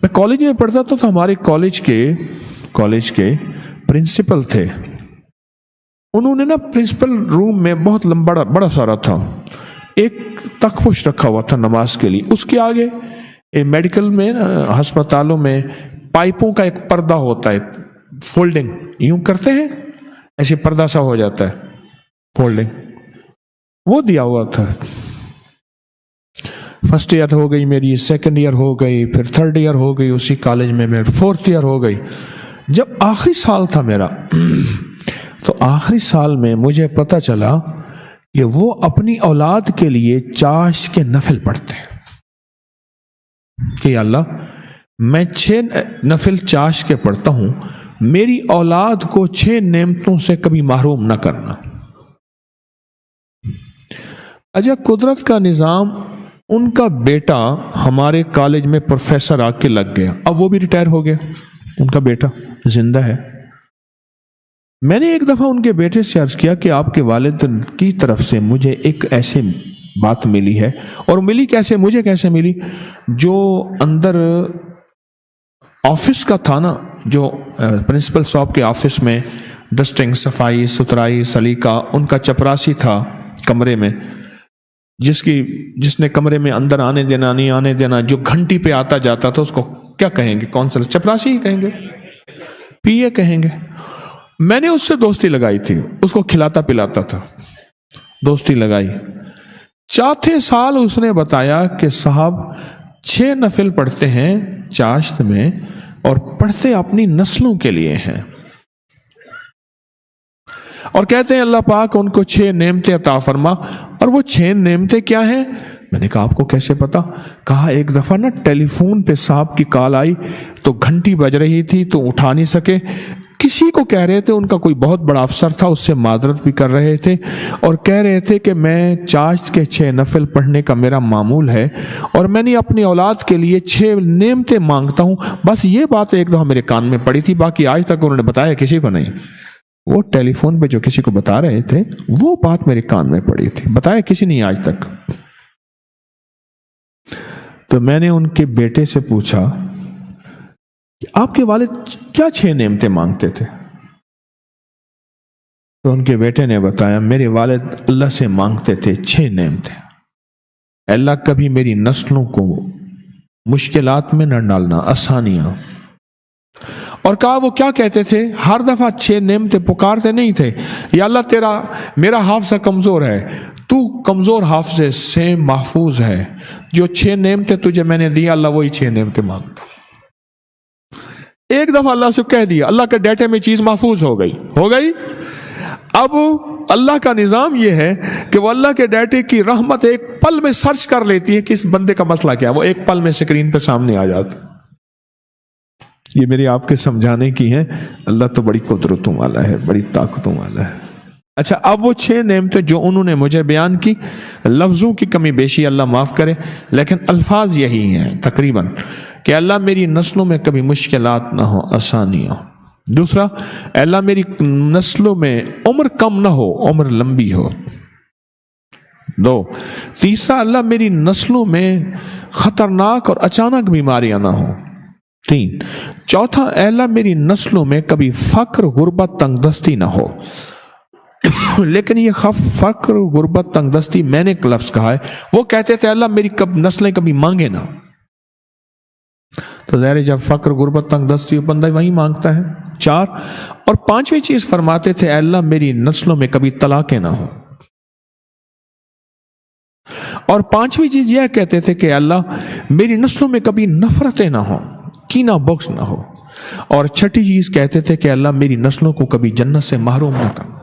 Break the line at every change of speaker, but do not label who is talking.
میں کالج میں پڑھتا تھا تو ہمارے کالج کے پرنسپل تھے. انہوں نے نا پرنسپل روم میں بہت لمبا بڑا سارا تھا ایک تخفش رکھا ہوا تھا نماز کے لیے. اس کے آگے میڈیکل میں ہسپتالوں میں پائپوں کا ایک پردہ ہوتا ہے, فولڈنگ یوں کرتے ہیں ایسے پردہ سا ہو جاتا ہے فولڈنگ, وہ دیا ہوا تھا. فرسٹ ایئر ہو گئی میری, سیکنڈ ایئر ہو گئی, پھر تھرڈ ایئر ہو گئی اسی کالج میں, فورتھ ایئر ہو گئی. جب آخری سال تھا میرا تو آخری سال میں مجھے پتا چلا کہ وہ اپنی اولاد کے لیے چاش کے نفل پڑھتے ہیں کہ یا اللہ میں 6 نفل چاش کے پڑھتا ہوں, میری اولاد کو 6 نعمتوں سے کبھی محروم نہ کرنا. اجا قدرت کا نظام, ان کا بیٹا ہمارے کالج میں پروفیسر آ کے لگ گیا. اب وہ بھی ریٹائر ہو گیا, ان کا بیٹا زندہ ہے. میں نے ایک دفعہ ان کے بیٹے سے عرض کیا کہ آپ کے والد کی طرف سے مجھے ایک ایسے بات ملی ہے, اور ملی کیسے, مجھے کیسے ملی, جو اندر آفس کا تھا نا, جو پرنسپل صاحب کے آفس میں ڈسٹنگ, صفائی ستھرائی, سلیقہ, ان کا چپراسی تھا کمرے میں, جس نے کمرے میں اندر آنے دینا نہیں آنے دینا, جو گھنٹی پہ آتا جاتا تھا اس کو کیا کہیں گے, کونسلر, چپراسی ہی کہیں گے, پی اے کہیں گے. میں نے اس سے دوستی لگائی تھی, اس کو کھلاتا پلاتا تھا, دوستی لگائی. چوتھے سال اس نے بتایا کہ صاحب 6 نفل پڑھتے ہیں چاشت میں, اور پڑھتے اپنی نسلوں کے لیے ہیں, اور کہتے ہیں اللہ پاک ان کو 6 نعمتیں عطا فرما. اور وہ 6 نعمتیں کیا ہیں؟ میں نے کہا آپ کو کیسے پتا؟ کہا ایک دفعہ نا ٹیلی فون پہ صاحب کی کال آئی تو گھنٹی بج رہی تھی تو اٹھا نہیں سکے, کسی کو کہہ رہے تھے, ان کا کوئی بہت بڑا افسر تھا, اس سے معذرت بھی کر رہے تھے, اور کہہ رہے تھے کہ میں چاشت کے 6 نفل پڑھنے کا میرا معمول ہے, اور میں نے اپنی اولاد کے لیے 6 نعمتیں مانگتا ہوں. بس یہ بات ایک دفعہ میرے کان میں پڑی تھی, باقی آج تک انہوں نے بتایا کسی کو نہیں. وہ ٹیلی فون پہ جو کسی کو بتا رہے تھے وہ بات میرے کان میں پڑی تھی, بتایا کسی نہیں آج تک. تو میں نے ان کے بیٹے سے پوچھا کہ آپ کے والد کیا 6 نعمتیں مانگتے تھے؟ تو ان کے بیٹے نے بتایا میرے والد اللہ سے مانگتے تھے 6 نعمتیں, اللہ کبھی میری نسلوں کو مشکلات میں نہ ڈالنا, آسانیاں. اور کہا وہ کیا کہتے تھے, ہر دفعہ 6 نعمتیں پکارتے نہیں تھے, یا اللہ میرا حافظہ کمزور ہے, تو کمزور حافظے سے محفوظ ہے, جو 6 نعمتیں تجھے میں نے دیا اللہ وہی 6 نعمتیں مانگتا. ایک دفعہ اللہ سے کہہ دیا, اللہ کے ڈیٹے میں چیز محفوظ ہو گئی. اب اللہ کا نظام یہ ہے کہ وہ اللہ کے ڈیٹے کی رحمت ایک پل میں سرچ کر لیتی ہے کہ اس بندے کا مسئلہ کیا ہے, وہ ایک پل میں اسکرین پہ سامنے آ جاتا. یہ میری آپ کے سمجھانے کی ہے, اللہ تو بڑی قدرتوں والا ہے, بڑی طاقتوں والا ہے. اچھا, اب وہ 6 نعمتیں جو انہوں نے مجھے بیان کی, لفظوں کی کمی بیشی اللہ معاف کرے, لیکن الفاظ یہی ہیں تقریباً کہ اللہ میری نسلوں میں کبھی مشکلات نہ ہو, آسانیاں. دوسرا, اللہ میری نسلوں میں عمر کم نہ ہو, عمر لمبی ہو. 2, تیسرا, اللہ میری نسلوں میں خطرناک اور اچانک بیماریاں نہ ہوں. 3, چوتھا, اے اللہ میری نسلوں میں کبھی فقر, غربت, تنگ دستی نہ ہو. لیکن یہ فقر, غربت, تنگ دستی میں نے ایک لفظ کہا ہے, وہ کہتے تھے اللہ میری نسلیں کبھی مانگے نہ. تو ظاہر جب فقر, غربت, تنگ دستی بندہ وہی مانگتا ہے. 4 اور 5ویں چیز فرماتے تھے اے اللہ میری نسلوں میں کبھی طلاقیں نہ ہو. اور 5ویں چیز یہ کہتے تھے کہ اللہ میری نسلوں میں کبھی نفرتیں نہ ہوں, کینہ بغض نہ ہو. اور 6ٹھی چیز کہتے تھے کہ اللہ میری نسلوں کو کبھی جنت سے محروم نہ کرنا.